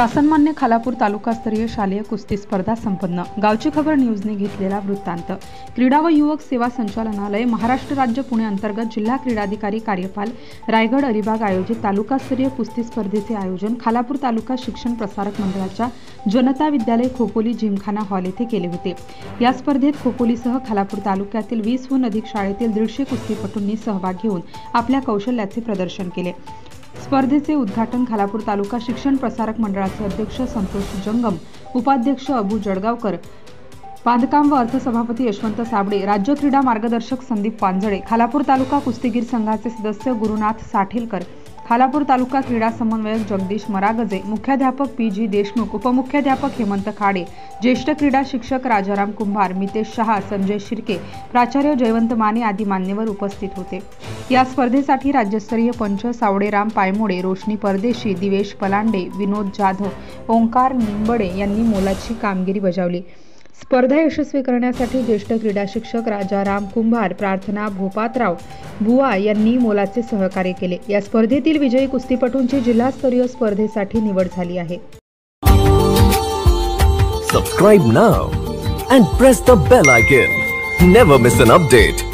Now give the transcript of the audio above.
शासनमान्य खालापूर तालुकास्तरीय शालेय कुस्ती स्पर्धा संपन्न। गावची खबर न्यूजने घेतलेला वृत्तांत। क्रीडा व युवक सेवा संचालनालय, महाराष्ट्र राज्य, पुणे अंतर्गत जिल्हा क्रीडाधिकारी कार्यपाल, रायगड अलिबाग आयोजित तालुकास्तरीय कुस्ती स्पर्धेचे आयोजन खालापूर तालुका शिक्षण प्रसारक मंडळाच्या जनता विद्यालय खोपोली जिमखाना हॉल येथे केले होते। या स्पर्धेत खोपोलीसह खालापूर तालुक्यातील 20हून अधिक शाळेतील 150 कुस्तीपटूंनी सहभाग घेऊन आपल्या कौशल्याचे प्रदर्शन केले। स्पर्धेचे उद्घाटन खालापूर तालुका शिक्षण प्रसारक मंडळाचे अध्यक्ष संतोष जंगम, उपाध्यक्ष अबू जळगावकर, बांधकाम व अर्थ सभापती यशवंत साबळे, राज्य क्रीडा मार्गदर्शक संदीप पांजळे, खालापूर तालुका कुस्तीगीर संघाचे सदस्य गुरुनाथ साठेलकर, खालापूर तालुका क्रीडा समन्वयक जगदीश मरागजे, मुख्याध्यापक पी.जी. देशमुख, उपमुख्याध्यापक हेमंत खाडे, ज्येष्ठ क्रीडा शिक्षक राजाराम कुंभार, मितेश शहा, संजय शिर्के, प्राचार्य जयवंत माने आदी मान्यवर उपस्थित होते। या स्पर्धेसाठी राज्यस्तरीय पंच सावडेराम पायमोडे, रोशनी परदेशी, दिवेश पलांडे, विनोद जाधव, ओंकार निंबडे यांनी मोलाची कामगिरी बजावली। स्पर्धा यशस्वी करण्यासाठी ज्येष्ठ क्रीडा शिक्षक राजाराम कुंभार, प्रार्थना भोपातराव बुवा यांनी मोलाचे सहकार्य केले। या स्पर्धेतील विजयी कुस्तीपटूंची जिल्हास्तरीय स्पर्धेसाठी निवड झाली आहे। Subscribe now and press the bell icon. Never miss an update.